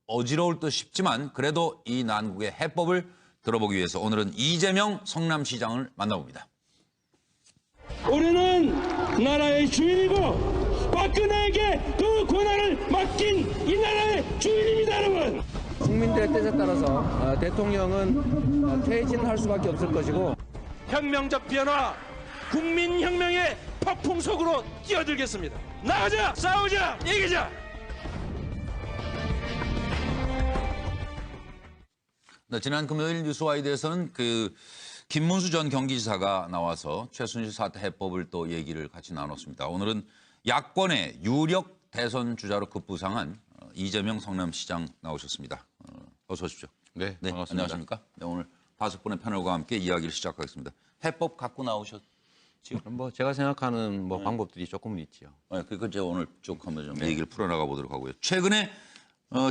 어지러울 듯 싶지만 그래도 이 난국의 해법을 들어보기 위해서 오늘은 이재명 성남시장을 만나봅니다. 우리는 나라의 주인이고 박근혜에게 그 권한을 맡긴 이 나라의 주인입니다, 여러분. 국민들의 뜻에 따라서 대통령은 퇴진할 수밖에 없을 것이고 혁명적 변화, 국민혁명의 폭풍 속으로 뛰어들겠습니다. 나가자, 싸우자, 이기자. 네, 지난 금요일 뉴스와이드에서는 김문수 전 경기지사가 나와서 최순실 사태 해법을 또 얘기를 같이 나눴습니다. 오늘은 야권의 유력 대선 주자로 급부상한 이재명 성남시장 나오셨습니다. 어서 오십시오. 네, 반갑습니다. 안녕하십니까? 네, 오늘 5분의 패널과 함께 이야기를 시작하겠습니다. 해법 갖고 나오셨. 뭐 제가 생각하는 방법들이 조금은 있지요. 네, 그거 제가 오늘 쭉 한번 좀 얘기를 풀어나가 보도록 하고요. 최근에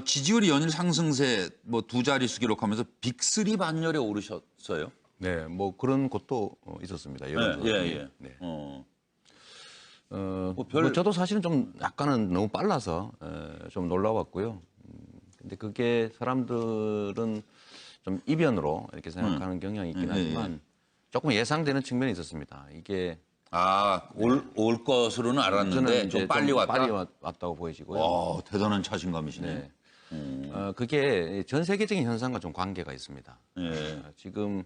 지지율이 연일 상승세 두 자릿수 기록하면서 빅3 반열에 오르셨어요. 네, 뭐 그런 것도 있었습니다. 예. 네. 저도 사실은 좀 약간은 너무 빨라서 좀 놀라웠고요. 근데 그게 사람들은 좀 이변으로 이렇게 생각하는 경향이 있긴 하지만 조금 예상되는 측면이 있었습니다. 이게 올 것으로는 알았는데 좀 빨리 왔다. 빨리 왔다고 보여지고요. 대단한 자신감이시네. 네. 그게 전 세계적인 현상과 좀 관계가 있습니다. 예. 지금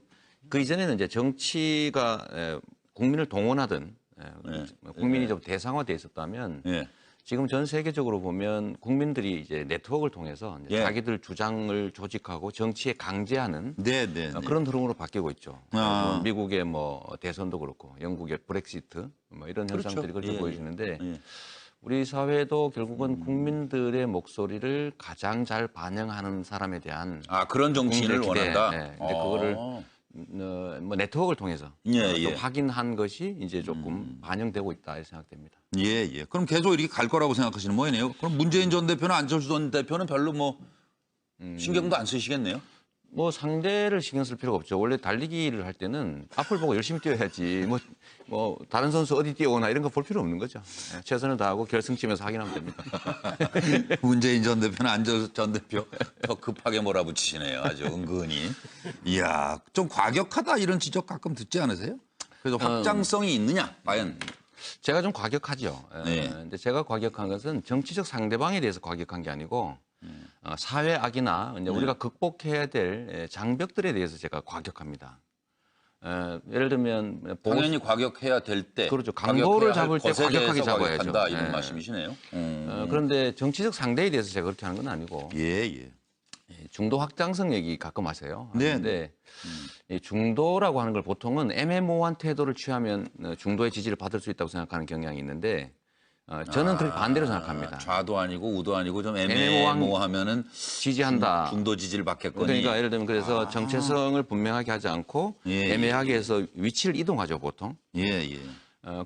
그 이전에는 이제 정치가 국민을 동원하든 국민이 좀 대상화돼 있었다면 지금 전 세계적으로 보면 국민들이 이제 네트워크를 통해서 이제 자기들 주장을 조직하고 정치에 강제하는 그런 흐름으로 바뀌고 있죠. 미국의 대선도 그렇고 영국의 브렉시트 이런 현상들이 그렇게 보여지는데 우리 사회도 결국은 국민들의 목소리를 가장 잘 반영하는 사람에 대한 그런 정치인을 원한다. 근데 그거를 네트워크를 통해서 또 확인한 것이 이제 조금 반영되고 있다 이렇게 생각됩니다. 예. 그럼 계속 이렇게 갈 거라고 생각하시는 모양이네요. 그럼 문재인 전 대표나 안철수 전 대표는 별로 신경도 안 쓰시겠네요. 상대를 신경 쓸 필요가 없죠. 원래 달리기를 할 때는 앞을 보고 열심히 뛰어야지. 다른 선수 어디 뛰어오나 이런 거 볼 필요 없는 거죠. 최선을 다하고 결승점에서 확인하면 됩니다. 문재인 전 대표나 안철수 전 대표 더 급하게 몰아붙이시네요. 아주 은근히. 이야, 좀 과격하다 이런 지적 가끔 듣지 않으세요? 그래서 확장성이 있느냐, 과연? 제가 좀 과격하죠. 근데 제가 과격한 것은 정치적 상대방에 대해서 과격한 게 아니고 사회 악이나 우리가 극복해야 될 장벽들에 대해서 제가 과격합니다. 예를 들면 당연히 과격해야 될 때, 그렇죠. 강도를 잡을 때 과격하게 잡아야죠. 이런 말씀이시네요. 그런데 정치적 상대에 대해서 제가 그렇게 하는 건 아니고 중도 확장성 얘기 가끔 하세요. 그런데 중도라고 하는 걸 보통은 애매모호한 태도를 취하면 중도의 지지를 받을 수 있다고 생각하는 경향이 있는데 저는 그렇게 반대로 생각합니다. 좌도 아니고 우도 아니고 좀 애매모호하면은 지지한다. 중도 지지를 받겠거니. 그러니까 예를 들면 그래서 정체성을 분명하게 하지 않고 애매하게 해서 위치를 이동하죠 보통.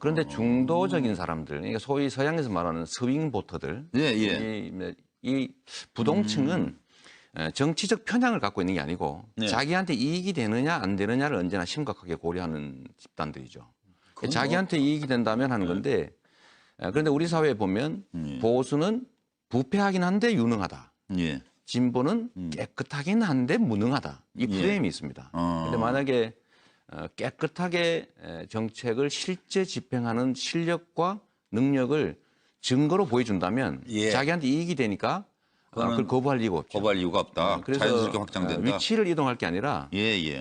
그런데 중도적인 사람들, 그러니까 소위 서양에서 말하는 스윙 보터들, 이 부동층은 정치적 편향을 갖고 있는 게 아니고 자기한테 이익이 되느냐 안 되느냐를 언제나 심각하게 고려하는 집단들이죠. 자기한테 이익이 된다면 하는 건데. 그런데 우리 사회에 보면 보수는 부패하긴 한데 유능하다. 진보는 깨끗하긴 한데 무능하다. 이 프레임이 있습니다. 그런데 만약에 깨끗하게 정책을 실제 집행하는 실력과 능력을 증거로 보여준다면 자기한테 이익이 되니까 그걸 거부할 이유가 없죠. 거부할 이유가 없다. 그래서 자연스럽게 확장된다. 위치를 이동할 게 아니라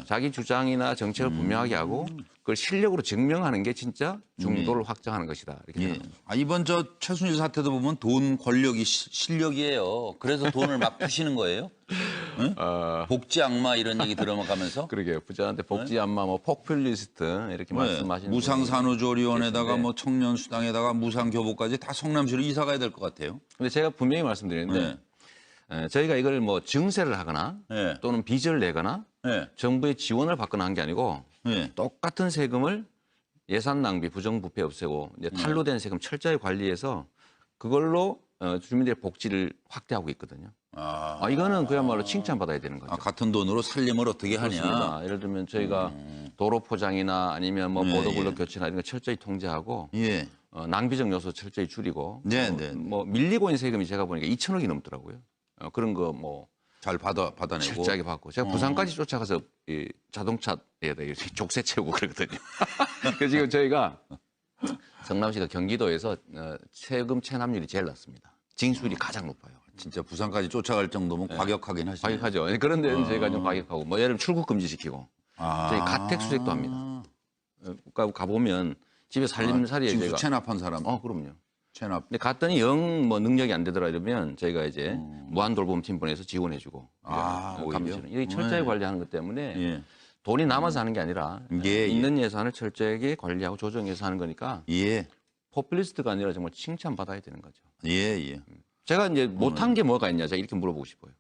자기 주장이나 정책을 분명하게 하고 그걸 실력으로 증명하는 게 진짜 중도를 확장하는 것이다. 이렇게 생각합니다. 이번 최순실 사태도 보면 돈, 권력이 실력이에요. 그래서 돈을 막 푸시는 거예요? 복지 악마 이런 얘기 들어가면서? 그러게요. 부자한테 복지 악마, 포퓰리스트 이렇게 말씀하시는 무상산후조리원에다가 청년수당에다가 무상교복까지 다 성남시로 이사 가야 될 것 같아요. 근데 제가 분명히 말씀드리는데 저희가 이걸 증세를 하거나 또는 빚을 내거나 정부의 지원을 받거나 한 게 아니고 똑같은 세금을 예산 낭비, 부정부패 없애고 탈루된 세금 철저히 관리해서 그걸로 주민들의 복지를 확대하고 있거든요. 이거는 그야말로 칭찬받아야 되는 거죠. 같은 돈으로 살림을 어떻게 그렇습니다. 하냐. 예를 들면 저희가 도로 포장이나 아니면 보도블록 교체나 이런 거 철저히 통제하고 낭비적 요소 철저히 줄이고 밀리고 있는 세금이 제가 보니까 2천억이 넘더라고요. 그런 거 뭐 잘 받아내고. 철저하게 받고 제가 부산까지 쫓아가서 이 자동차에다 족쇄 채우고 그러거든요. 그래서 지금 저희가 성남시가 경기도에서 세금 체납률이 제일 낮습니다. 징수율이 가장 높아요. 진짜 부산까지 쫓아갈 정도면 과격하긴 하시네요. 과격하죠. 그런데 저희가 좀 과격하고 뭐 예를 들면 출국 금지시키고 저희 가택 수색도 합니다. 그러니까 가보면 집에 살림살이에 징수 저희가 체납한 사람. 그럼요. 체납. 근데 갔더니 영 뭐 능력이 안 되더라 이러면 저희가 이제 무한 돌봄팀 보내서 지원해주고 오히려? 이게 철저히 관리하는 것 때문에 예. 돈이 남아서 하는 게 아니라 예. 있는 예산을 철저하게 관리하고 조정해서 하는 거니까 예. 포퓰리스트가 아니라 정말 칭찬받아야 되는 거죠. 예. 제가 이제 못한 게 뭐가 있냐 제가 이렇게 물어보고 싶어요.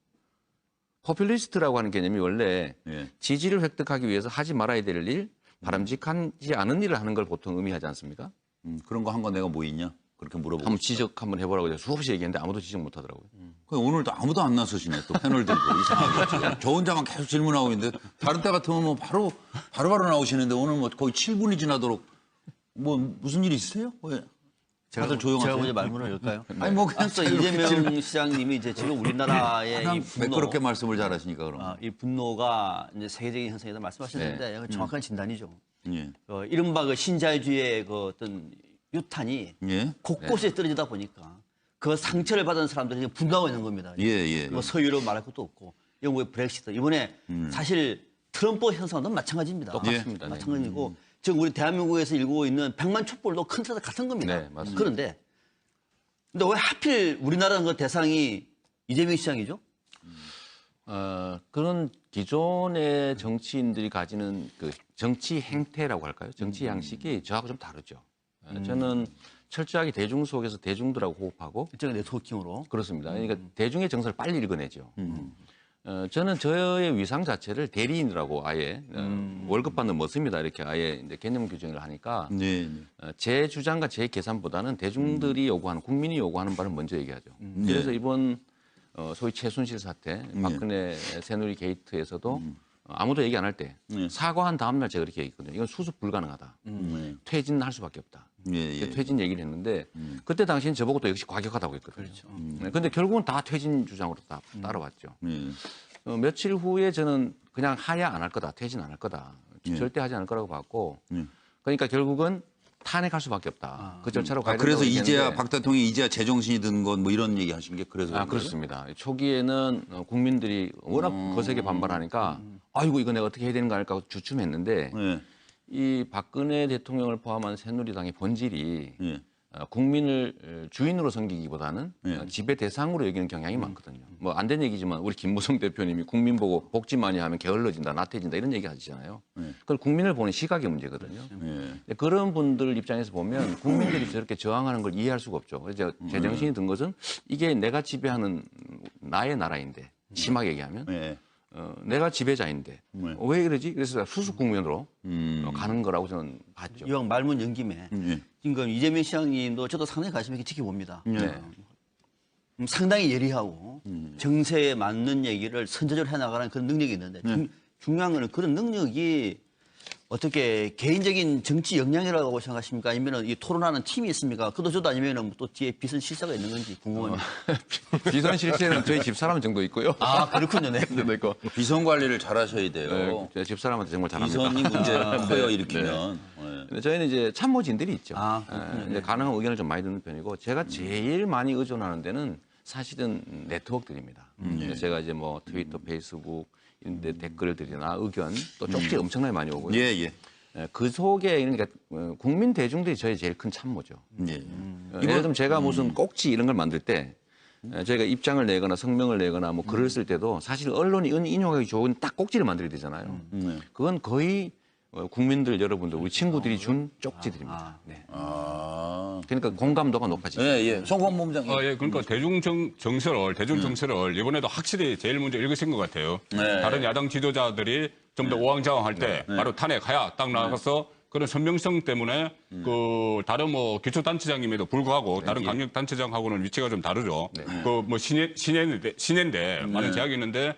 포퓰리스트라고 하는 개념이 원래 예. 지지를 획득하기 위해서 하지 말아야 될 일, 바람직하지 않은 일을 하는 걸 보통 의미하지 않습니까? 그런 거 한 거 내가 뭐 있냐? 그렇게 물어보고. 한번 지적 한번 해보라고 제가 수없이 얘기했는데 아무도 지적 못 하더라고요. 오늘도 아무도 안 나서시네. 또 패널 들고 이상하게. 저 혼자만 계속 질문하고 있는데 다른 때 같으면 뭐 바로 나오시는데 오늘 뭐 거의 7분이 지나도록 뭐 무슨 일 있으세요? 왜? 다들 조용하세요? 제가 먼저 말문을 열까요? 아니 뭐 그냥 앞서 이재명 시장님이 이제 지금 우리나라의 이 분노, 매끄럽게 말씀을 잘하시니까 그럼. 이 분노가 이제 세계적인 현상이다 말씀하셨는데 네. 정확한 진단이죠. 예. 이른바 그 신자유주의의 그 어떤 유탄이 예. 곳곳에 떨어지다 보니까 그 상처를 받은 사람들이 지금 분노하고 있는 겁니다. 예. 뭐 서유럽 말할 것도 없고 영국의 브렉시트 이번에 사실 트럼프 현상도 마찬가지입니다. 똑같습니다. 네. 마찬가지고 지금 우리 대한민국에서 일고 있는 100만 촛불도 큰 틀에서 같은 겁니다. 네, 맞습니다. 그런데 왜 하필 우리나라 그 대상이 이재명 시장이죠? 그런 기존의 정치인들이 가지는 그 정치 행태라고 할까요? 정치 양식이 저하고 좀 다르죠. 저는 철저하게 대중 속에서 대중들하고 호흡하고 일종의 네트워킹으로. 그렇습니다. 그러니까 대중의 정서를 빨리 읽어내죠. 저는 저의 위상 자체를 대리인이라고 아예 월급 받는 머슴이다 이렇게 아예 이제 개념 규정을 하니까 네. 제 주장과 제 계산보다는 대중들이 요구하는 국민이 요구하는 바를 먼저 얘기하죠. 그래서 이번 소위 최순실 사태, 박근혜 새누리 게이트에서도 아무도 얘기 안 할 때 사과한 다음 날 제가 그렇게 얘기했거든요. 이건 수습 불가능하다. 퇴진할 수밖에 없다. 예. 퇴진 얘기를 했는데 그때 당시엔 저보고 또 역시 과격하다고 했거든요. 그런데 결국은 다 퇴진 주장으로 따라왔죠. 며칠 후에 저는 그냥 하야 안 할 거다. 퇴진 안 할 거다. 절대 하지 않을 거라고 봤고 그러니까 결국은 탄핵할 수밖에 없다. 그 절차로 가야 그래서 된다고 이제야 얘기했는데 박 대통령이 이제야 제정신이 든 건 뭐 이런 얘기 하신 게 그래서 그런 거예요? 그렇습니다. 초기에는 국민들이 워낙 거세게 반발하니까 아이고 이거 내가 어떻게 해야 되는 거 아닐까 하고 주춤했는데 예. 이 박근혜 대통령을 포함한 새누리당의 본질이 예. 국민을 주인으로 섬기기보다는 지배 대상으로 여기는 경향이 많거든요. 뭐 안 된 얘기지만 우리 김무성 대표님이 국민 보고 복지 많이 하면 게을러진다, 나태해진다 이런 얘기 하시잖아요. 그걸 국민을 보는 시각의 문제거든요. 근데 그런 분들 입장에서 보면 국민들이 저렇게 저항하는 걸 이해할 수가 없죠. 그래서 제정신이 든 것은 이게 내가 지배하는 나의 나라인데 심하게 얘기하면 예. 내가 지배자인데 왜 그러지? 그래서 수습 국면으로 가는 거라고 저는 봤죠. 이왕 말문 연 김에 지금 이재명 시장님도 저도 상당히 관심 있게 지켜봅니다. 네. 상당히 예리하고 정세에 맞는 얘기를 선제적으로 해나가는 그런 능력이 있는데 중요한 거는 그런 능력이 어떻게 개인적인 정치 역량이라고 생각하십니까? 아니면 이 토론하는 팀이 있습니까? 그도 저도 아니면 또 뒤에 비선 실사가 있는 건지 궁금합니다. 비선 실세는 저희 집사람 정도 있고요. 그렇군요. 네. 정도 있고. 비선 관리를 잘 하셔야 돼요. 제 집사람한테 정말 잘합니다. 비선이 문제 커요 일으키면. 근데 저희는 이제 참모진들이 있죠. 그렇군요. 이제 가능한 의견을 좀 많이 듣는 편이고 제가 제일 많이 의존하는 데는 사실은 네트워크들입니다. 제가 이제 뭐 트위터, 페이스북 이런 데 댓글들이나 의견 또 쪽지 엄청나게 많이 오고요. 예. 그 속에 그러니까 국민 대중들이 저희 제일 큰 참모죠. 예. 예를 들면 제가 무슨 꼭지 이런 걸 만들 때 저희가 입장을 내거나 성명을 내거나 뭐 글을 쓸 때도 사실 언론이 인용하기 좋은 딱 꼭지를 만들어야 되잖아요. 그건 거의 국민들 여러분들 우리 친구들이 준 쪽지들입니다. 네. 그러니까 공감도가 높아지죠. 예. 송광 본부장님. 그러니까 대중 정서를 이번에도 확실히 제일 먼저 읽으신 것 같아요. 다른 야당 지도자들이 좀 더 우왕좌왕할 때 바로 탄핵하야 딱 나가서 그런 선명성 때문에 그 다른 뭐 기초단체장임에도 불구하고 다른 강력단체장하고는 위치가 좀 다르죠. 그 뭐 신예인데 많은 제약이 있는데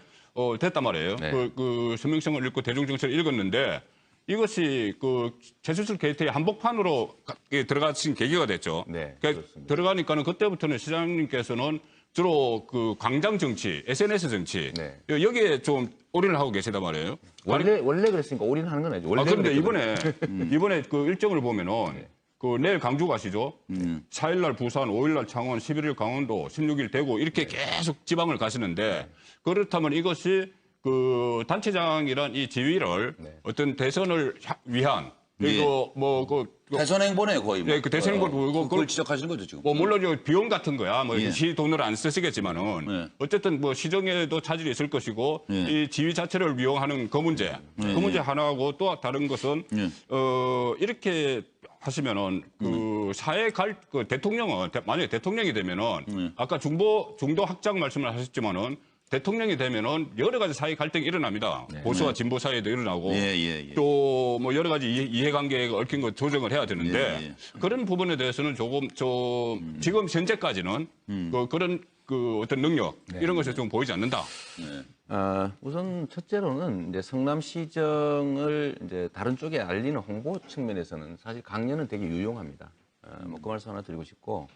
됐단 말이에요. 그 선명성을 읽고 대중 정서를 읽었는데 이것이 그 최순실 게이트의 한복판으로 들어가신 계기가 됐죠. 네, 그러니까 들어가니까는 그때부터는 시장님께서는 주로 그 광장 정치, SNS 정치 네. 여기에 좀 올인을 하고 계시단 말이에요. 원래 그랬으니까 올인하는 건 아니죠. 원래 그런데 그랬거든요. 이번에 그 일정을 보면은 그 내일 강주 가시죠. 4일 날 부산, 5일 날 창원, 11일 강원도, 16일 대구 이렇게 계속 지방을 가시는데 그렇다면 이것이 그 단체장이란 이 지위를 어떤 대선을 위한 그리고 대선 행보네요 거의. 그 대선 행보 그걸 지적하시는 거죠 지금. 뭐 물론 이 비용 같은 거야 뭐 시 돈을 안 쓰시겠지만은 어쨌든 뭐 시정에도 차질이 있을 것이고 이 지위 자체를 이용하는 그 문제 그 문제 하나하고 또 다른 것은 이렇게 하시면은 그 사회 그 대통령은 만약에 대통령이 되면은 아까 중도 확장 말씀을 하셨지만은 대통령이 되면은 여러 가지 사회 갈등이 일어납니다. 보수와 진보 사이에도 일어나고 또 뭐 여러 가지 이해관계가 얽힌 거 조정을 해야 되는데 그런 부분에 대해서는 조금 지금 현재까지는 그런 그 어떤 능력 이런 것이 좀 보이지 않는다. 우선 첫째로는 이제 성남시정을 이제 다른 쪽에 알리는 홍보 측면에서는 사실 강연은 되게 유용합니다. 뭐 그 말씀 하나 드리고 싶고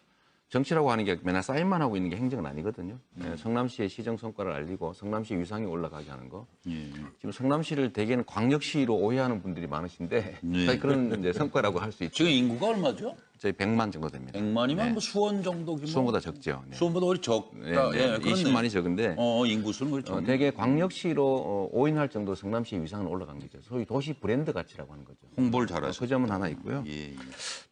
정치라고 하는 게 맨날 사인만 하고 있는 게 행정은 아니거든요. 성남시의 시정 성과를 알리고 성남시 위상이 올라가게 하는 거. 지금 성남시를 대개는 광역시로 오해하는 분들이 많으신데 사실 그런 이제 성과라고 할 수 있죠. 지금 인구가 얼마죠? 저희 100만 정도 됩니다. 100만이면 뭐 수원 정도 규모? 수원보다 적죠. 네. 수원보다 오히려 적다. 네, 20만이 적은데 인구수는 오히려 적네. 대개 광역시로 오인할 정도 성남시 위상은 올라간 거죠. 소위 도시 브랜드 가치라고 하는 거죠. 홍보를 잘하시고. 그 점은 하나 있고요. 예.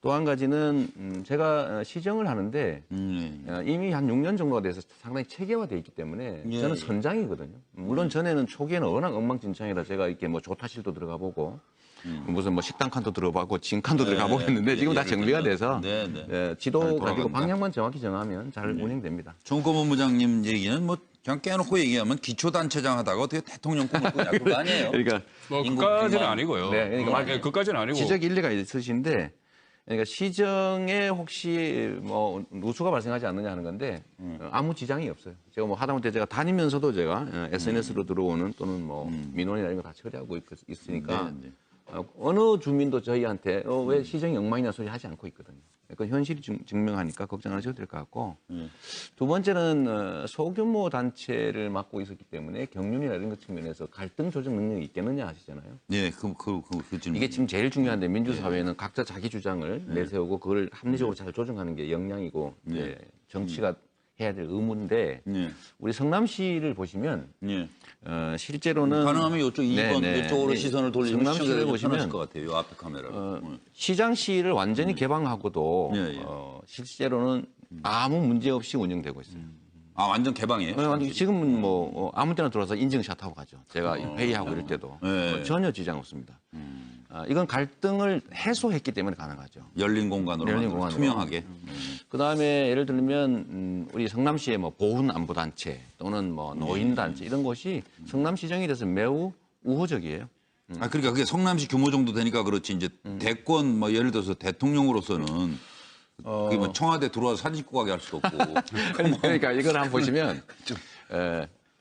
또 한 가지는 제가 시정을 하는데 이미 한 6년 정도가 돼서 상당히 체계화되어 있기 때문에 저는 선장이거든요. 물론 전에는 초기에는 워낙 엉망진창이라 제가 이렇게 뭐 조타실도 들어가 보고 무슨 뭐 식당 칸도 들어가고 진칸도 들어가 보고 했는데 지금 다 정비가 돼서 지도 가지고 방향만 정확히 정하면 잘 운행됩니다. 정권 본부장님 얘기는 뭐 그냥 깨놓고 얘기하면 기초단체장 하다가 어떻게 대통령 꿈을 꾸냐 그거 아니에요. 그러니까 뭐 인구 그까지는 100만. 아니고요. 네, 그러니까 그까지는 아니고. 지적 일리가 있으신데 그러니까 시정에 혹시 뭐 누수가 발생하지 않느냐 하는 건데 아무 지장이 없어요. 제가 뭐 하다못해 제가 다니면서도 제가 SNS로 들어오는 또는 뭐 민원이나 이런 거 다 처리하고 있으니까 어느 주민도 저희한테 왜 시정이 엉망이냐 소리 하지 않고 있거든요. 그 현실이 증명하니까 걱정 안 하셔도 될 것 같고 두 번째는 소규모 단체를 맡고 있었기 때문에 경륜이나 이런 것 측면에서 갈등 조정 능력이 있겠느냐 하시잖아요. 네, 그 질문. 이게 지금 제일 중요한데 민주사회는 각자 자기 주장을 내세우고 그걸 합리적으로 잘 조정하는 게 역량이고 이제 정치가 해야 될 의무인데 우리 성남시를 보시면 실제로는 가능하면 이쪽 2번 이쪽으로 시선을 돌리면 성남시를 보시면 것 같아요. 이 앞에 카메라로. 시장시를 완전히 개방하고도 실제로는 아무 문제 없이 운영되고 있어요. 아 완전 개방이에요? 완전 지금은 뭐 아무 때나 들어와서 인증샷 하고 가죠. 제가 회의하고 이럴 때도 전혀 지장 없습니다. 이건 갈등을 해소했기 때문에 가능하죠. 열린 공간으로 투명하게. 그다음에 예를 들면 우리 성남시의 뭐 보훈 안보 단체 또는 뭐 노인 단체 이런 것이 성남시정에 대해서 매우 우호적이에요. 아 그러니까 그게 성남시 규모 정도 되니까 그렇지 이제 대권 뭐 예를 들어서 대통령으로서는 그게 뭐 청와대 들어와서 사진 찍고 가게 할 수도 없고. 그러니까 이걸 한번 보시면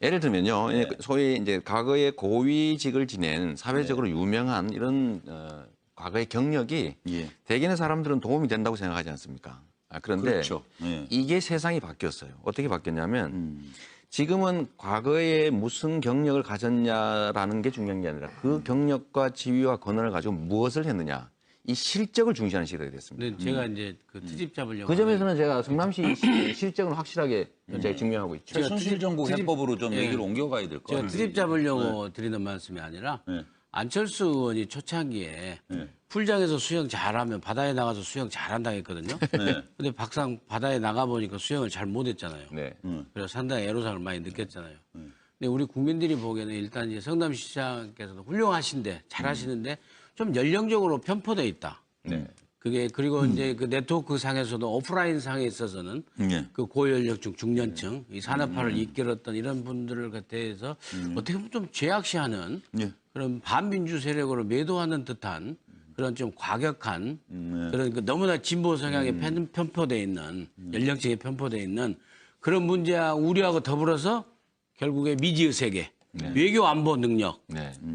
예를 들면요, 소위 이제 과거에 고위직을 지낸 사회적으로 유명한 이런 과거의 경력이 대개는 사람들은 도움이 된다고 생각하지 않습니까? 그런데 그렇죠. 이게 세상이 바뀌었어요. 어떻게 바뀌었냐면 지금은 과거에 무슨 경력을 가졌냐라는 게 중요한 게 아니라 그 경력과 지위와 권한을 가지고 무엇을 했느냐. 이 실적을 중시하는 시대가 됐습니다. 네, 제가 이제 그 트집 잡으려고. 그 점에서는 제가 성남시 실적은 확실하게 제가 증명하고 있죠. 최순실 정국 해법으로 좀 얘기를 옮겨가야 될 것 제가 같아요. 트집 잡으려고 드리는 말씀이 아니라 안철수 의원이 초창기에 풀장에서 수영 잘하면 바다에 나가서 수영 잘한다고 했거든요. 근데 막상 바다에 나가보니까 수영을 잘 못했잖아요. 네. 그래서 상당히 애로사항을 많이 느꼈잖아요. 근데 우리 국민들이 보기에는 일단 이제 성남시장께서도 훌륭하신데 잘하시는데 좀 연령적으로 편포돼 있다. 그게 그리고 이제 그 네트워크 상에서도 오프라인 상에 있어서는 그 고연령층, 중년층, 이 산업화를 이끌었던 이런 분들을 대해서 어떻게 보면 좀 죄악시하는 그런 반민주 세력으로 매도하는 듯한 그런 좀 과격한 그런 그 너무나 진보 성향에 편포돼 있는 연령층에 편포돼 있는 그런 문제와 우려하고 더불어서 결국에 미지의 세계. 외교 안보 능력.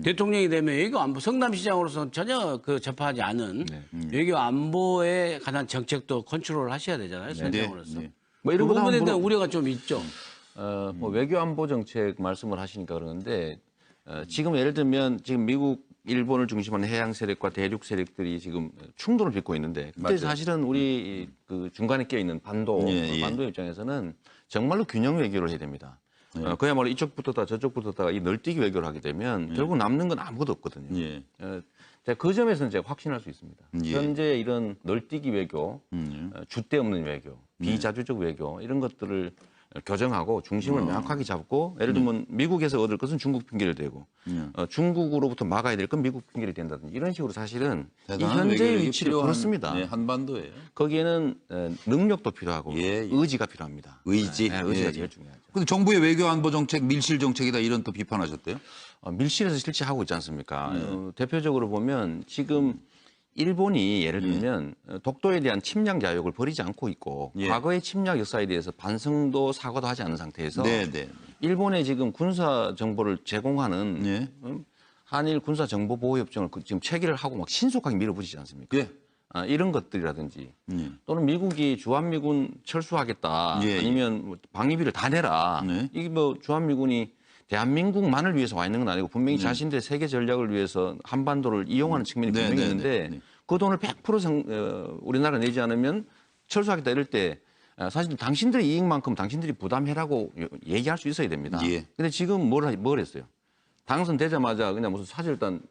대통령이 되면 외교 안보 성남시장으로서는 전혀 그 접하지 않은 외교 안보에 관한 정책도 컨트롤을 하셔야 되잖아요. 선정으로서. 뭐 그 이런 것도 부분에 한번 대한 우려가 좀 있죠. 뭐 외교안보 정책 말씀을 하시니까 그러는데 지금 예를 들면 지금 미국, 일본을 중심한 해양 세력과 대륙 세력들이 지금 충돌을 빚고 있는데 그때 사실은 우리 그 중간에 끼어 있는 반도 입장에서는 정말로 균형 외교를 해야 됩니다. 그야말로 이쪽 붙었다 저쪽 붙었다가 이 널뛰기 외교를 하게 되면 결국 남는 건 아무것도 없거든요. 제가 그 점에서는 제가 확신할 수 있습니다. 현재 이런 널뛰기 외교, 줏대 없는 외교, 비자주적 외교 이런 것들을 교정하고 중심을 명확하게 잡고 예를 들면 미국에서 얻을 것은 중국 핑계를 대고 중국으로부터 막아야 될 건 미국 핑계를 댄다든지 이런 식으로 사실은 이 현재의 위치를 그렇습니다. 한반도예요. 거기에는 능력도 필요하고 의지가 필요합니다. 의지. 의지가 제일 중요하죠. 근데 정부의 외교 안보 정책 밀실 정책이다 이런 또 비판하셨대요. 밀실에서 실체하고 있지 않습니까? 대표적으로 보면 지금 일본이 예를 들면 독도에 대한 침략 야욕을 버리지 않고 있고 과거의 침략 역사에 대해서 반성도 사과도 하지 않은 상태에서 일본에 지금 군사 정보를 제공하는 한일 군사 정보 보호 협정을 지금 체결을 하고 막 신속하게 밀어붙이지 않습니까? 이런 것들이라든지 또는 미국이 주한미군 철수하겠다 아니면 뭐 방위비를 다 내라 이게 뭐 주한미군이 대한민국만을 위해서 와 있는 건 아니고 분명히 자신들의 세계 전략을 위해서 한반도를 이용하는 측면이 분명히 있는데 그 돈을 100% 우리나라 내지 않으면 철수하겠다 이럴 때 사실 당신들의 이익만큼 당신들이 부담해라고 얘기할 수 있어야 됩니다. 근데 지금 뭘 했어요? 당선되자마자 그냥 무슨 사절단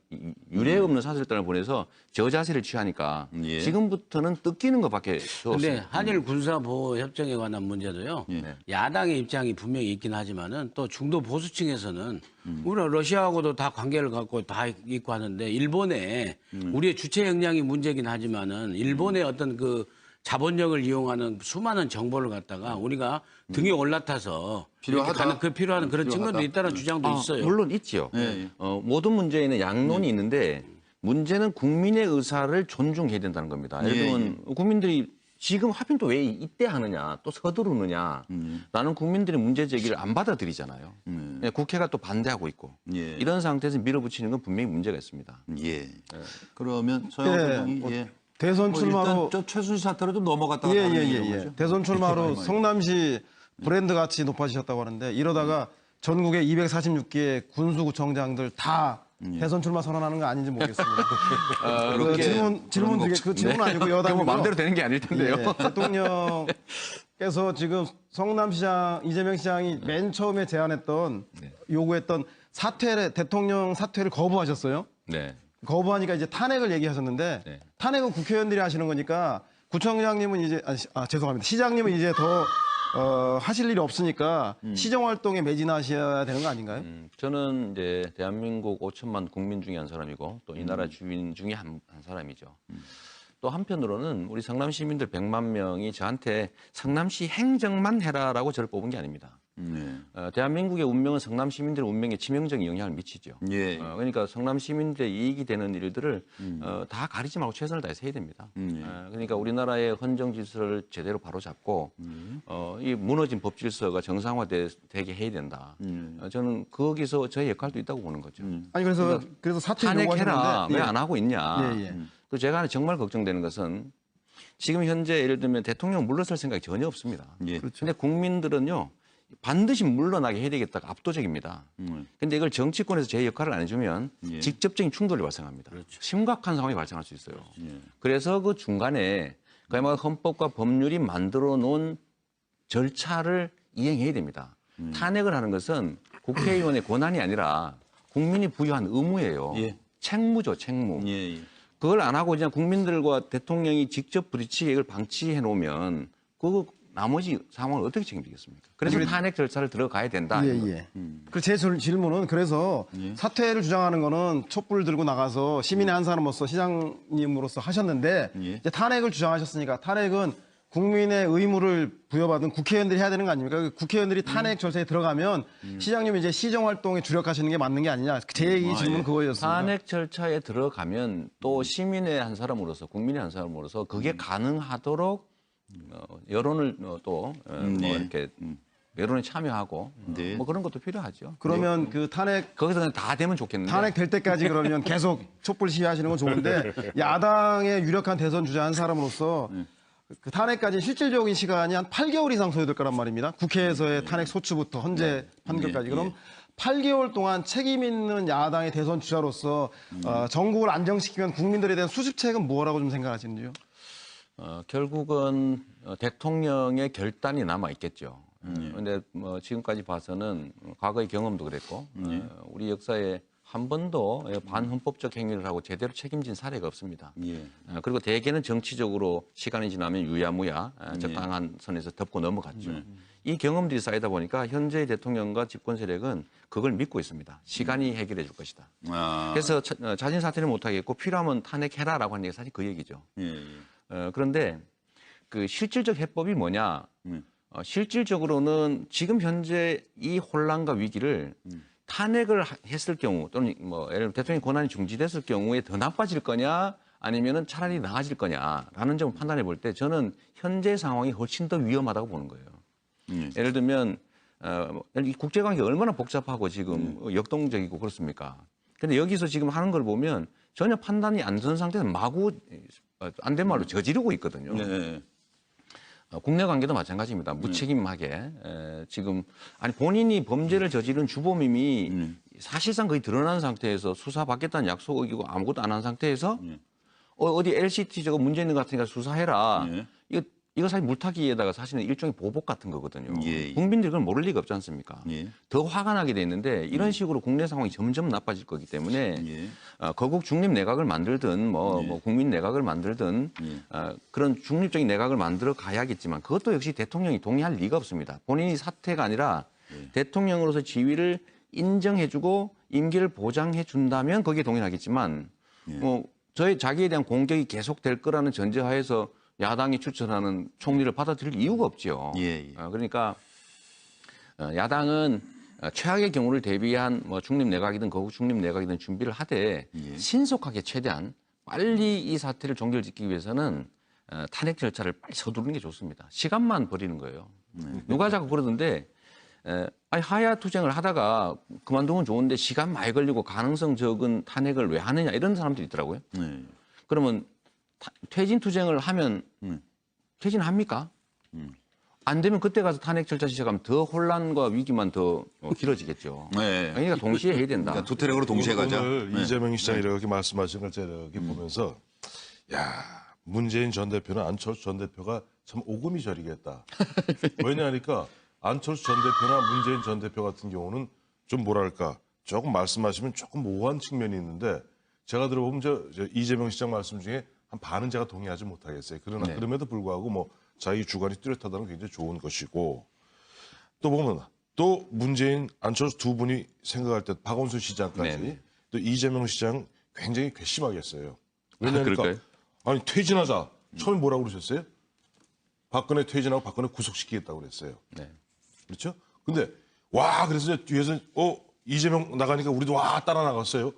유례 없는 사절단을 보내서 저자세를 취하니까 지금부터는 뜯기는 것밖에 없어요. 근데 한일 군사 보호 협정에 관한 문제도요. 야당의 입장이 분명히 있긴 하지만은 또 중도 보수층에서는 우리가 러시아하고도 다 관계를 갖고 다 있고 하는데 일본에 우리의 주체 역량이 문제긴 하지만은 일본의 어떤 그 자본력을 이용하는 수많은 정보를 갖다가 우리가 등에 올라타서 필요한 그런 측면도 있다는 주장도 있어요. 물론 있죠. 모든 문제에는 양론이 있는데 문제는 국민의 의사를 존중해야 된다는 겁니다. 예를 들면 국민들이 지금 하필 또 왜 이때 하느냐, 또 서두르느냐, 라는 국민들의 문제 제기를 안 받아들이잖아요. 국회가 또 반대하고 있고 이런 상태에서 밀어붙이는 건 분명히 문제가 있습니다. 그러면 소영이 대선 뭐 출마로 일단 저 최순실 사태로 좀 넘어갔다가 다른 얘기로 가죠. 대선 출마로 성남시 브랜드 가치 높아지셨다고 하는데 이러다가 전국의 246개의 군수구청장들 다 대선 출마 선언하는 거 아닌지 모르겠습니다. 질문 드리게 그 질문 아니고 여담이고 마음대로 되는 게 아닐 텐데요. 대통령께서 지금 성남시장 이재명 시장이 맨 처음에 제안했던 요구했던 대통령 사퇴를 거부하셨어요. 거부하니까 이제 탄핵을 얘기하셨는데 탄핵은 국회의원들이 하시는 거니까 구청장님은 이제 죄송합니다. 시장님은 이제 더 하실 일이 없으니까 시정 활동에 매진하셔야 되는 거 아닌가요? 저는 이제 대한민국 5천만 국민 중에 한 사람이고 또 이 나라 주민 중에 한 사람이죠. 또 한편으로는 우리 성남 시민들 100만 명이 저한테 성남시 행정만 해라라고 저를 뽑은 게 아닙니다. 대한민국의 운명은 성남 시민들의 운명에 치명적인 영향을 미치죠. 그러니까 성남 시민들의 이익이 되는 일들을 다 가리지 말고 최선을 다해서 해야 됩니다. 그러니까 우리나라의 헌정 질서를 제대로 바로잡고 이 무너진 법 질서가 정상화되게 해야 된다. 저는 거기서 저의 역할도 있다고 보는 거죠. 아니 그래서 사퇴 탄핵해라 요구하셨는데 왜 안 하고 있냐. 또 제가 정말 걱정되는 것은 지금 현재 예를 들면 대통령 물러설 생각이 전혀 없습니다. 그런데 국민들은요. 반드시 물러나게 해야 되겠다가 압도적입니다. 그런데 이걸 정치권에서 제 역할을 안 해주면 직접적인 충돌이 발생합니다. 심각한 상황이 발생할 수 있어요. 그래서 그 중간에 그야말로 헌법과 법률이 만들어 놓은 절차를 이행해야 됩니다. 탄핵을 하는 것은 국회의원의 권한이 아니라 국민이 부여한 의무예요. 책무죠, 책무. 그걸 안 하고 그냥 국민들과 대통령이 직접 부딪히게 이걸 방치해 놓으면 그 나머지 상황을 어떻게 책임지겠습니까? 그래서 탄핵 절차를 들어가야 된다. 그래서 제 질문은 그래서 사퇴를 주장하는 거는 촛불 들고 나가서 시민의 한 사람으로서 시장님으로서 하셨는데 이제 탄핵을 주장하셨으니까 탄핵은 국민의 의무를 부여받은 국회의원들이 해야 되는 거 아닙니까? 국회의원들이 탄핵 절차에 들어가면 시장님이 이제 시정 활동에 주력하시는 게 맞는 게 아니냐. 제 질문은 그거였습니다. 탄핵 절차에 들어가면 또 시민의 한 사람으로서 국민의 한 사람으로서 그게 가능하도록 여론을 또 뭐 이렇게 여론에 참여하고 뭐 그런 것도 필요하죠. 그러면 그 탄핵 거기서 그냥 다 되면 좋겠는데 탄핵 될 때까지 그러면 계속 촛불 시위하시는 건 좋은데 야당의 유력한 대선 주자 한 사람으로서 그 탄핵까지 실질적인 시간이 한 8개월 이상 소요될 거란 말입니다. 국회에서의 탄핵 소추부터 헌재 판결까지. 그럼 8개월 동안 책임 있는 야당의 대선 주자로서 전국을 안정시키면 국민들에 대한 수습책은 뭐라고 좀 생각하시는지요? 결국은 대통령의 결단이 남아 있겠죠. 그런데 뭐 지금까지 봐서는 과거의 경험도 그랬고 우리 역사에 한 번도 반헌법적 행위를 하고 제대로 책임진 사례가 없습니다. 그리고 대개는 정치적으로 시간이 지나면 유야무야 적당한 선에서 덮고 넘어갔죠. 이 경험들이 쌓이다 보니까 현재의 대통령과 집권 세력은 그걸 믿고 있습니다. 시간이 해결해 줄 것이다. 그래서 자진 사퇴를 못하겠고 필요하면 탄핵해라라고 하는 게 사실 그 얘기죠. 그런데 그 실질적 해법이 뭐냐? 실질적으로는 지금 현재 이 혼란과 위기를 탄핵을 했을 경우 또는 뭐 예를 들면 대통령 권한이 중지됐을 경우에 더 나빠질 거냐 아니면은 차라리 나아질 거냐라는 점을 판단해 볼 때 저는 현재 상황이 훨씬 더 위험하다고 보는 거예요. 예를 들면 이 국제관계가 얼마나 복잡하고 지금 역동적이고 그렇습니까? 근데 여기서 지금 하는 걸 보면 전혀 판단이 안 선 상태에서 마구 안 된 말로 저지르고 있거든요. 국내 관계도 마찬가지입니다. 무책임하게 지금 아니 본인이 범죄를 저지른 주범임이 사실상 거의 드러난 상태에서 수사받겠다는 약속 어기고 아무것도 안 한 상태에서 어디 LCT 저거 문제 있는 것 같으니까 수사해라. 이거 사실 물타기에다가 사실은 일종의 보복 같은 거거든요. 국민들이 그걸 모를 리가 없지 않습니까? 더 화가 나게 돼 있는데 이런 식으로 국내 상황이 점점 나빠질 거기 때문에 거국 중립 내각을 만들든 뭐 국민 내각을 만들든 그런 중립적인 내각을 만들어 가야겠지만 그것도 역시 대통령이 동의할 리가 없습니다. 본인이 사퇴가 아니라 대통령으로서 지위를 인정해주고 임기를 보장해 준다면 거기에 동의하겠지만 뭐 자기에 대한 공격이 계속될 거라는 전제하에서 야당이 추천하는 총리를 받아들일 이유가 없죠. 그러니까 야당은 최악의 경우를 대비한 뭐 중립 내각이든 거국 중립 내각이든 준비를 하되 신속하게 최대한 빨리 이 사태를 종결짓기 위해서는 탄핵 절차를 빨리 서두르는 게 좋습니다. 시간만 버리는 거예요. 누가 자꾸 그러던데 아니 하야 투쟁을 하다가 그만두면 좋은데 시간 많이 걸리고 가능성 적은 탄핵을 왜 하느냐 이런 사람들이 있더라고요. 그러면 퇴진 투쟁을 하면 퇴진합니까? 안 되면 그때 가서 탄핵 절차 시작하면 더 혼란과 위기만 더 길어지겠죠. 그러니까 동시에 해야 된다. 그러니까 두 트랙으로 동시에 가자. 오늘 이재명 시장이 이렇게 말씀하신 걸 제가 이렇게 보면서 야 문재인 전 대표는 안철수 전 대표가 참 오금이 저리겠다. 왜냐하니까 안철수 전 대표나 문재인 전 대표 같은 경우는 좀 뭐랄까 조금 말씀하시면 조금 모호한 측면이 있는데 제가 들어보면 저 이재명 시장 말씀 중에 한 반은 제가 동의하지 못하겠어요. 그러나 그럼에도 불구하고 뭐 자기 주관이 뚜렷하다는 게 굉장히 좋은 것이고 또 보면 또 문재인, 안철수 두 분이 생각할 때 박원순 시장까지 또 이재명 시장 굉장히 괘씸하게 했어요. 왜냐하니까 아니 퇴진하자. 처음에 뭐라고 그러셨어요? 박근혜 퇴진하고 박근혜 구속시키겠다고 그랬어요. 그렇죠? 근데 와 그래서 뒤에서 이재명 나가니까 우리도 와 따라 나갔어요.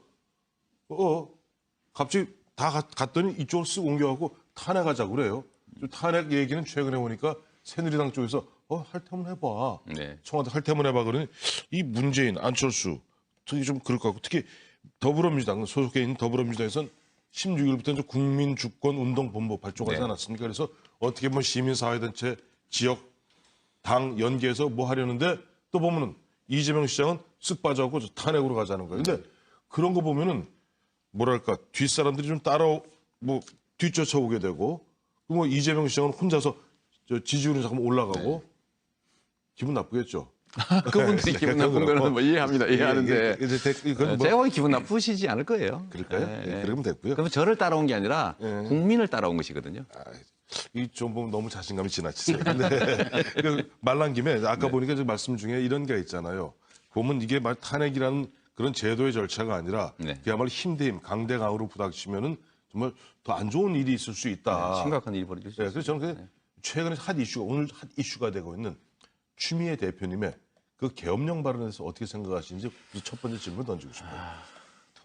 갑자기 다 갔더니 이쪽을 쓱 옮겨갖고 탄핵하자고 그래요. 탄핵 얘기는 최근에 보니까 새누리당 쪽에서 할 테면 해봐. 청와대 할 테면 해봐. 그러니 이 문재인, 안철수 특히 좀 그럴 것 같고 특히 더불어민주당 소속해 있는 더불어민주당에서는 16일부터 이제 국민주권운동본부 발족하지 않았습니까? 그래서 어떻게 보면 시민사회단체, 지역, 당 연계해서 뭐 하려는데 또 보면은 이재명 시장은 쓱 빠져갖고 탄핵으로 가자는 거예요. 근데 그런 거 보면은 뭐랄까 뒷사람들이 좀 따라 뭐 뒤쫓아오게 되고 뭐 이재명 시장은 혼자서 지지율은 잠깐 올라가고 기분 나쁘겠죠. 그분들이 기분 나쁜 거는 뭐 이해합니다. 이해하는데 제가 보기 기분 나쁘시지 않을 거예요. 그럴까요? 그러면 됐고요. 그러면 저를 따라온 게 아니라 국민을 따라온 것이거든요. 이 좀 보면 너무 자신감이 지나치세요. 근데 말난 김에 아까 보니까 저 말씀 중에 이런 게 있잖아요. 보면 이게 말 탄핵이라는 그런 제도의 절차가 아니라 그야말로 힘대임, 강대강으로 부닥치면은 정말 더 안 좋은 일이 있을 수 있다. 심각한 일이 벌어질 수 있어요. 그래서 저는 최근에 오늘 핫 이슈가 되고 있는 추미애 대표님의 그 계엄령 발언에 대해서 어떻게 생각하시는지 첫 번째 질문 던지고 싶어요.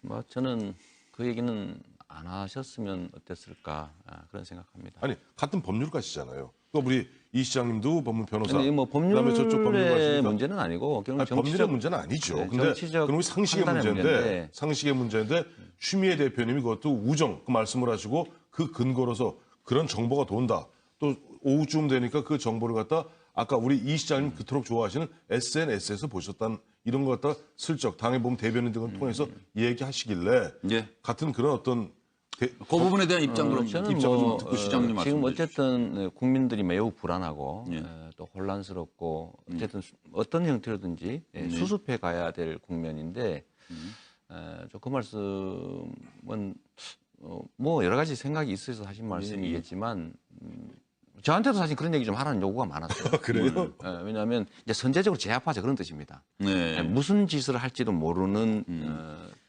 뭐 저는 그 얘기는 안 하셨으면 어땠을까 그런 생각합니다. 아니 같은 법률가시잖아요. 또 우리 이 시장님도 법문 변호사. 아니 뭐 법률의 문제는 아니고 법률의 문제는 아니죠. 근데 그럼 상식의 문제인데 추미애 대표님이 그것도 우정 그 말씀을 하시고 그 근거로서 그런 정보가 돈다. 또 오후쯤 되니까 그 정보를 갖다 아까 우리 이 시장님 그토록 좋아하시는 SNS에서 보셨다는 이런 거 갖다 슬쩍 당에 보면 대변인 등을 통해서 얘기하시길래 예. 같은 그런 어떤 그 부분에 대한 입장 그럼 저는 입장을 뭐, 좀 듣고 시장님 말씀 지금 주시죠. 어쨌든 국민들이 매우 불안하고 예. 또 혼란스럽고 어쨌든 어떤 형태로든지 수습해 가야 될 국면인데 그 말씀은 뭐 여러 가지 생각이 있어서 하신 말씀이겠지만 저한테도 사실 그런 얘기 좀 하라는 요구가 많았어요. 그래요? 왜냐하면 이제 선제적으로 제압하자 그런 뜻입니다. 네. 무슨 짓을 할지도 모르는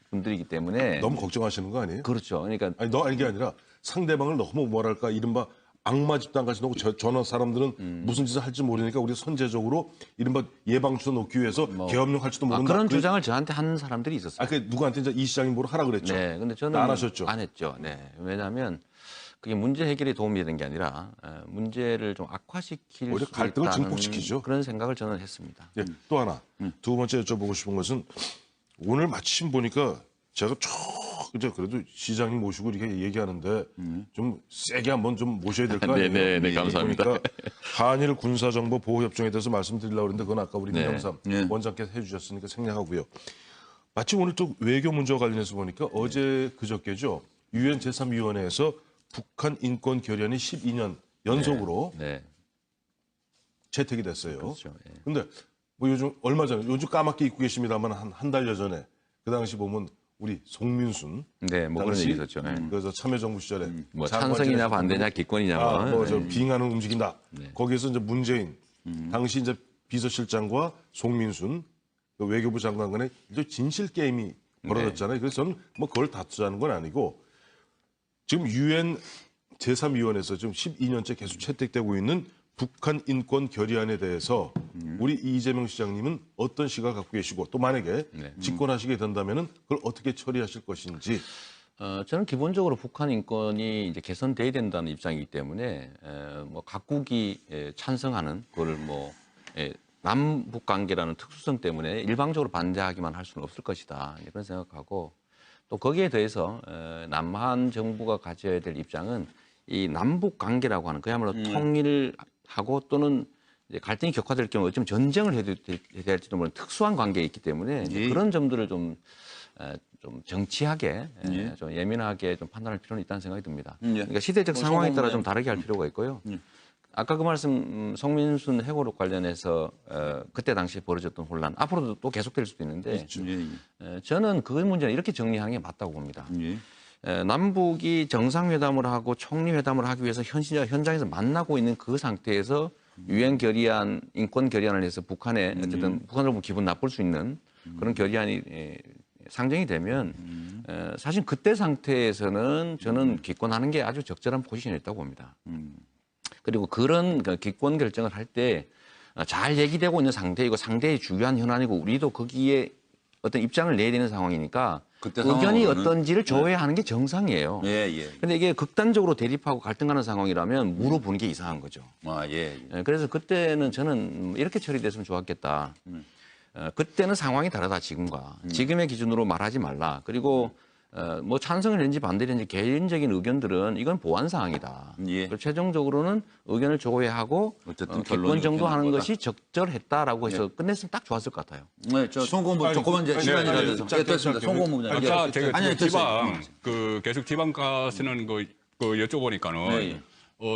분들이기 때문에 너무 걱정하시는 거 아니에요? 그렇죠. 그러니까 아니 이게 아니라 상대방을 너무 뭐랄까 이른바 악마 집단 같이 놓고 저런 사람들은 무슨 짓을 할지 모르니까 우리가 선제적으로 이른바 예방주사 놓기 위해서 계엄령 할지도 모른다. 그런 주장을 저한테 하는 사람들이 있었어요. 그 누구한테 이제 이 시장이 뭐를 하라 그랬죠. 네, 근데 저는 안 하셨죠. 안 했죠. 네, 왜냐하면 그게 문제 해결에 도움이 되는 게 아니라 문제를 좀 악화시킬 오히려 수 갈등을 있다는 증폭시키죠. 그런 생각을 저는 했습니다. 예, 또 하나 두 번째 여쭤보고 싶은 것은 오늘 마침 보니까 제가 이제 그래도 시장님 모시고 이렇게 얘기하는데 좀 세게 한번 좀 모셔야 될 거 아니에요? 네, 감사합니다. 그러니까 한일 군사정보 보호협정에 대해서 말씀드리려고 했는데 그건 아까 우리 네. 민영삼 원장께서 해주셨으니까 생략하고요. 마침 오늘 또 외교 문제와 관련해서 보니까 어제 그저께죠. 유엔 제3위원회에서 북한 인권 결연이 12년 연속으로 네, 채택이 됐어요. 그렇죠. 예. 근데 뭐 요즘 얼마 전에 요즘 까맣게 입고 계십니다만 한 달여 전에 그 당시 보면 우리 송민순 네, 뭐 그런 당시 얘기 있었죠. 네. 그래서 참여정부 시절에 뭐 장관실에서 찬성이냐 반대냐 기권이냐 뭐. 뭐저 빙하는 움직인다. 거기에서 이제 문재인 당시 이제 비서실장과 송민순 그 외교부 장관 간에 진실 게임이 벌어졌잖아요. 그래서 저는 뭐 그걸 다투자는 건 아니고 지금 유엔 제3위원회에서 지금 12년째 계속 채택되고 있는 북한 인권 결의안에 대해서 우리 이재명 시장님은 어떤 시각을 갖고 계시고 또 만약에 집권하시게 된다면은 그걸 어떻게 처리하실 것인지. 저는 기본적으로 북한 인권이 이제 개선돼야 된다는 입장이기 때문에 뭐 각국이 찬성하는 그걸 뭐 남북 관계라는 특수성 때문에 일방적으로 반대하기만 할 수는 없을 것이다 그런 생각하고 또 거기에 대해서 남한 정부가 가져야 될 입장은 이 남북 관계라고 하는 그야말로 통일하고 또는 이제 갈등이 격화될 경우 어쩌면 전쟁을 해야 될지도 모르는 특수한 관계에 있기 때문에 그런 점들을 좀 정치하게 좀 예민하게 좀 판단할 필요는 있다는 생각이 듭니다. 그러니까 시대적 상황에 따라 좀 다르게 할 필요가 있고요. 아까 그 말씀 송민순 해고록 관련해서 그때 당시에 벌어졌던 혼란 앞으로도 또 계속될 수도 있는데 저는 그 문제는 이렇게 정리하는 게 맞다고 봅니다. 남북이 정상회담을 하고 총리회담을 하기 위해서 현장에서 만나고 있는 그 상태에서 유엔 결의안, 인권 결의안을 해서 북한에 어쨌든 북한으로 보면 기분 나쁠 수 있는 그런 결의안이 상정이 되면 사실 그때 상태에서는 저는 기권하는 게 아주 적절한 포지션이 있다고 봅니다. 그리고 그런 기권 결정을 할 때 잘 얘기되고 있는 상태이고 상대의 주요한 현안이고 우리도 거기에 어떤 입장을 내야 되는 상황이니까 의견이 어떤지를 조회하는 게 정상이에요. 그런데 이게 극단적으로 대립하고 갈등하는 상황이라면 물어보는 게 이상한 거죠. 그래서 그때는 저는 이렇게 처리됐으면 좋았겠다. 그때는 상황이 다르다 지금과. 지금의 기준으로 말하지 말라. 그리고 뭐 찬성을 했는지 반대를 했는지 개인적인 의견들은 이건 보완 사항이다. 최종적으로는 의견을 조회하고 어쨌든 기권 정도 하는 것이 적절했다라고 해서 끝냈으면 딱 좋았을 것 같아요. 네, 저 송고문 조금만 이제 시간이 다 돼서 됐습니다. 송고문 아까 제가 아니 지방 그 계속 지방 가시는 거 여쭤보니까는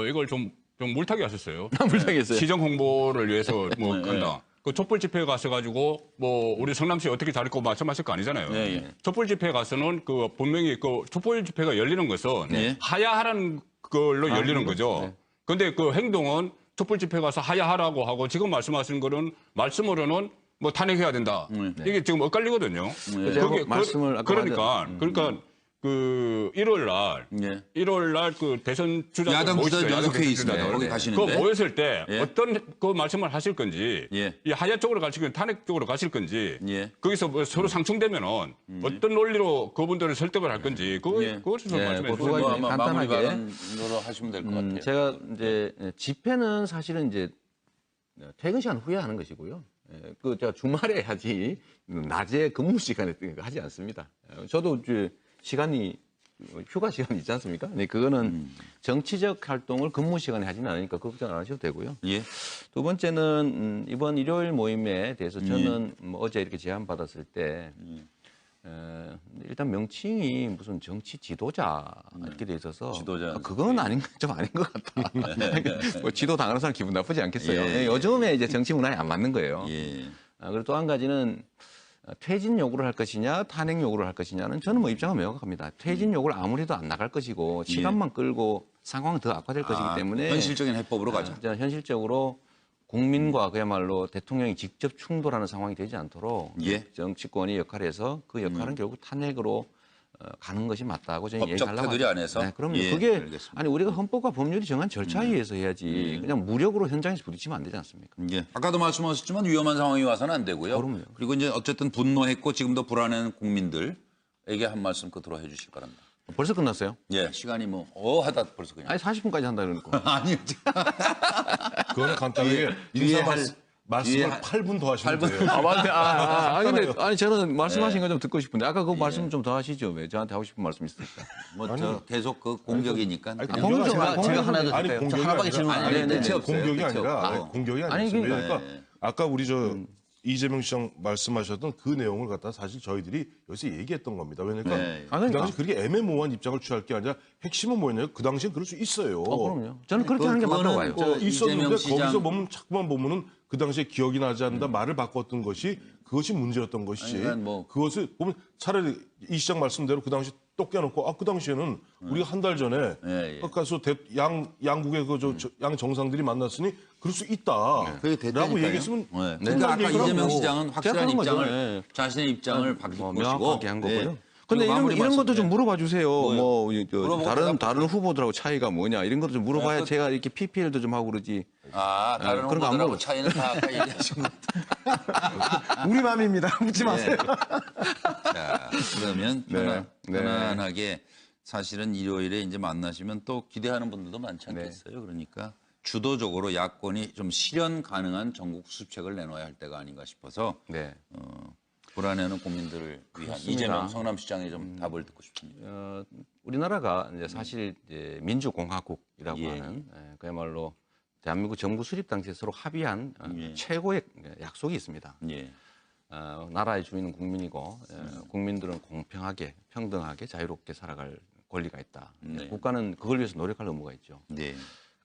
이걸 좀 물타기 하셨어요. 물타기 했어요. 시정 홍보를 위해서 뭐 한다. 그 촛불 집회에 가셔가지고 뭐 우리 성남시 어떻게 잘할 거 말씀하실 거 아니잖아요. 촛불 집회에 가서는 그 분명히 그 촛불 집회가 열리는 것은 하야하라는 걸로 열리는 거죠. 그런데 그 행동은 촛불 집회 가서 하야하라고 하고 지금 말씀하시는 거는 말씀으로는 뭐 탄핵해야 된다. 이게 지금 엇갈리거든요. 그게 말씀을 그러니까 그 1월 날 그 대선 주자 야당 주자 연석회의 있습니다. 거기 가시는데 그 모였을 때 어떤 그 말씀을 하실 건지 이 하야 쪽으로 가실 건지 탄핵 쪽으로 가실 건지 거기서 뭐 서로 상충되면은 어떤 논리로 그분들을 설득을 할 건지 그것을 좀 말씀해 주세요. 뭐 아마 마무리 간단하게 발언으로 하시면 될 것 같아요. 제가 이제 집회는 사실은 이제 퇴근 시간 후에 하는 것이고요. 그 제가 주말에 하지 낮에 근무 시간에 하지 않습니다. 저도 이제 시간이 휴가 시간이 있지 않습니까? 네, 그거는 정치적 활동을 근무 시간에 하지는 않으니까 걱정 안 하셔도 되고요. 예. 두 번째는 이번 일요일 모임에 대해서 저는 뭐 어제 이렇게 제안 받았을 때 일단 명칭이 무슨 정치 지도자 이렇게 돼 있어서 지도자. 그건 좀 아닌 것 같다. 뭐 지도 당하는 사람 기분 나쁘지 않겠어요. 요즘에 이제 정치 문화에 안 맞는 거예요. 예. 그리고 또 한 가지는 퇴진 요구를 할 것이냐 탄핵 요구를 할 것이냐는 저는 뭐 입장은 명확합니다. 퇴진 요구를 아무리도 안 나갈 것이고 시간만 끌고 상황은 더 악화될 것이기 때문에 현실적인 해법으로 가자. 현실적으로 국민과 그야말로 대통령이 직접 충돌하는 상황이 되지 않도록 예. 정치권이 역할을 해서 그 역할은 결국 탄핵으로 가는 것이 맞다고 저는 법적 얘기하려고 테두리 합니다. 안에서? 네, 그럼요. 예, 그게 알겠습니다. 아니 우리가 헌법과 법률이 정한 절차에 의해서 해야지 그냥 무력으로 현장에서 부딪히면 안 되지 않습니까? 예. 아까도 말씀하셨지만 위험한 상황이 와서는 안 되고요. 그럼요. 그리고 이제 어쨌든 분노했고 지금도 불안한 국민들에게 한 말씀 끝으로 해주실 바랍니다. 벌써 끝났어요? 예. 시간이 뭐 하다 벌써 그냥. 아니 40분까지 한다 그러니까. 아니요. 그거는 간단하게 인사 말씀을 8분 더 하시면 돼요. 근데 저는 말씀하신 거 좀 듣고 싶은데 아까 그 말씀 좀 더 하시죠. 왜 저한테 하고 싶은 말씀 있습니까? 저 계속 그 공격이니까. 아니, 그냥. 공격이 제가 아니라- 하나 더 아니, 드릴까요? 공격이 하나밖에 아니라- 질문 안 아니, 했는데. 끝이 없어요. 공격이 끝이 아니라 없고. 공격이 아니, 아니었어요. 그러니까. 그러니까 아까 우리 이재명 시장 말씀하셨던 그 내용을 갖다 사실 저희들이 여기서 얘기했던 겁니다. 왜냐니까 네. 그 당시 그렇게 애매모호한 입장을 취할 게 아니라 핵심은 뭐였냐면 그 당시엔 그럴 수 있어요. 그럼요. 저는 그렇게 하는 게 그거는 맞다고 봐요. 있었는데 이재명 시장- 거기서 보면 자꾸만 보면은 그 당시에 기억이 나지 않는다 말을 바꿨던 것이 그것이 문제였던 것이지. 아니, 그러니까 뭐- 그것을 보면 차라리 이 시장 말씀대로 그 당시 똑 깨놓고 그 당시에는 우리가 한 달 전에 예, 예. 가서 양국의 양 정상들이 만났으니 그럴 수 있다. 그게 됐다니까요. 라고 얘기했으면 네. 정말 그러니까 아까 얘기를 이재명 하고. 시장은 확실한 그런 거죠. 입장을 네. 자신의 입장을 밝히고 명확하게 한 거고요. 네. 근데 그리고 마무리 이런 것도 말씀- 좀 물어봐 주세요. 물어보고 다른 후보들하고 차이가 뭐냐 이런 것도 좀 물어봐야 그- 제가 이렇게 PPL도 좀 하고 그러지. 다른 그런 거안 후보들하고 물어보- 차이는 다 아까 얘기하신 것. 우리 맘입니다. 묻지 마세요. 자, 그러면 네. 편안하게 사실은 일요일에 이제 만나시면 또 기대하는 분들도 많지 네. 않겠어요. 그러니까 주도적으로 야권이 좀 실현 가능한 전국 수습책을 내놓아야 할 때가 아닌가 싶어서 네. 불안해하는 국민들을 위한 그렇습니다. 이재명 성남시장의 좀 답을 듣고 싶습니다. 우리나라가 이제 사실 이제 민주공화국이라고 예. 하는 그야말로 대한민국 정부 수립 당시에 서로 합의한 예. 최고의 약속이 있습니다. 예. 나라의 주인은 국민이고 국민들은 공평하게 평등하게 자유롭게 살아갈 권리가 있다. 네. 국가는 그걸 위해서 노력할 의무가 있죠. 네.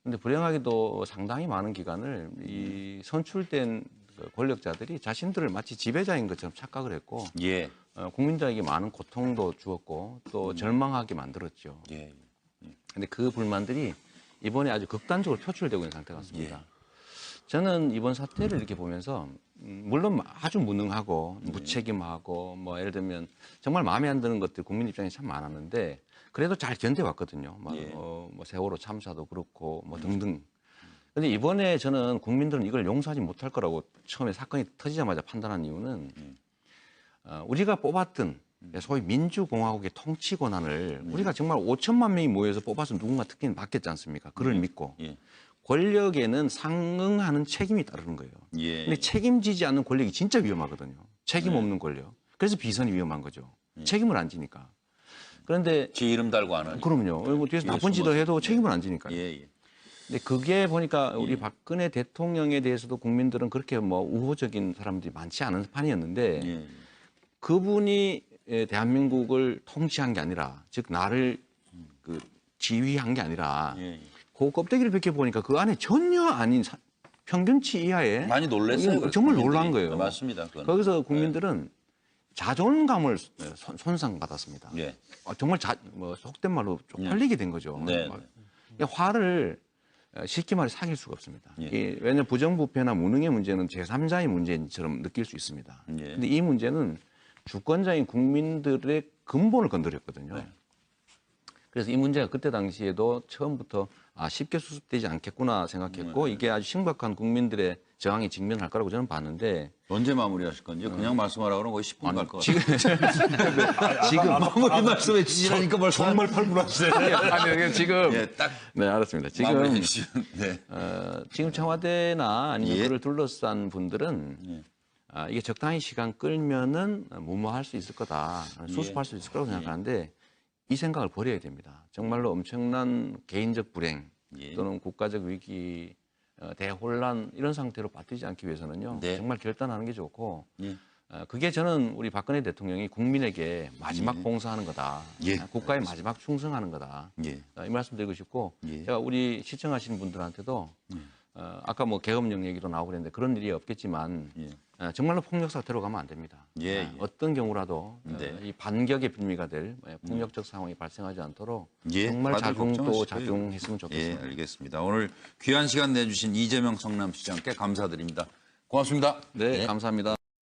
그런데 불행하게도 상당히 많은 기간을 이 선출된 그 권력자들이 자신들을 마치 지배자인 것처럼 착각을 했고 예. 국민들에게 많은 고통도 주었고 또 절망하게 만들었죠. 예. 그런데 그 불만들이 이번에 아주 극단적으로 표출되고 있는 상태 같습니다. 예. 저는 이번 사태를 이렇게 보면서 물론 아주 무능하고 무책임하고 뭐 예를 들면 정말 마음에 안 드는 것들 국민 입장에 참 많았는데 그래도 잘 견뎌왔거든요. 예. 뭐 세월호 참사도 그렇고 뭐 등등. 근데 이번에 저는 국민들은 이걸 용서하지 못할 거라고 처음에 사건이 터지자마자 판단한 이유는 우리가 뽑았던 소위 민주공화국의 통치 권한을 우리가 정말 5천만 명이 모여서 뽑아서 누군가 특権받겠지 않습니까? 그를 믿고 예. 권력에는 상응하는 책임이 따르는 거예요. 예. 근데 책임지지 않는 권력이 진짜 위험하거든요. 책임 없는 권력. 그래서 비선이 위험한 거죠. 책임을 안 지니까. 그런데 지 이름 달고 안 하니. 그럼요. 뭐 뒤에서 뒤에 나쁜 짓도 숨어서. 해도 책임을 안 지니까요. 예. 예. 근데 그게 보니까 우리 박근혜 대통령에 대해서도 국민들은 그렇게 뭐 우호적인 사람들이 많지 않은 판이었는데 예. 그분이 대한민국을 통치한 게 아니라 즉 나를 그 지휘한 게 아니라 예. 그 껍데기를 벗겨보니까 그 안에 전혀 아닌 평균치 이하의 많이 놀랐어요. 그래서 정말 국민들이. 놀란 거예요. 맞습니다. 그건. 거기서 국민들은 자존감을 손상받았습니다. 예. 정말 속된 말로 쪽팔리게 된 거죠. 네. 화를 쉽게 말해 사귈 수가 없습니다. 예. 왜냐하면 부정부패나 무능의 문제는 제3자의 문제처럼 느낄 수 있습니다. 예. 근데 이 문제는 주권자인 국민들의 근본을 건드렸거든요. 네. 그래서 이 문제가 그때 당시에도 처음부터 쉽게 수습되지 않겠구나 생각했고 이게 아주 심각한 국민들의 저항에 직면할 거라고 저는 봤는데 언제 마무리하실 건지 그냥 말씀하라고 그러면 거의 10분 갈 것 같아요. 지금 마무리 말씀해 주시라니까 벌써 정말 팔분하시네. 아니, 지금 예, 딱 네 알았습니다. 마무리해 지금 주시면. 네. 지금 청와대나 아니면 예. 그를 둘러싼 분들은 이게 적당히 시간 끌면은 무모할 수 있을 거다, 수습할 수 있을 거라고 생각하는데 이 생각을 버려야 됩니다. 정말로 엄청난 개인적 불행 또는 국가적 위기, 대혼란 이런 상태로 빠뜨리지 않기 위해서는요. 정말 결단하는 게 좋고 그게 저는 우리 박근혜 대통령이 국민에게 마지막 봉사하는 거다. 국가에 마지막 충성하는 거다. 이 말씀 드리고 싶고 제가 우리 시청하시는 분들한테도 아까 뭐 계엄령 얘기도 나오고 그랬는데 그런 일이 없겠지만 정말로 폭력 사태로 가면 안 됩니다. 어떤 경우라도 이 반격의 빌미가 될 폭력적 상황이 발생하지 않도록 정말 자중했으면 좋겠습니다. 알겠습니다. 오늘 귀한 시간 내주신 이재명 성남시장께 감사드립니다. 고맙습니다. 네, 감사합니다.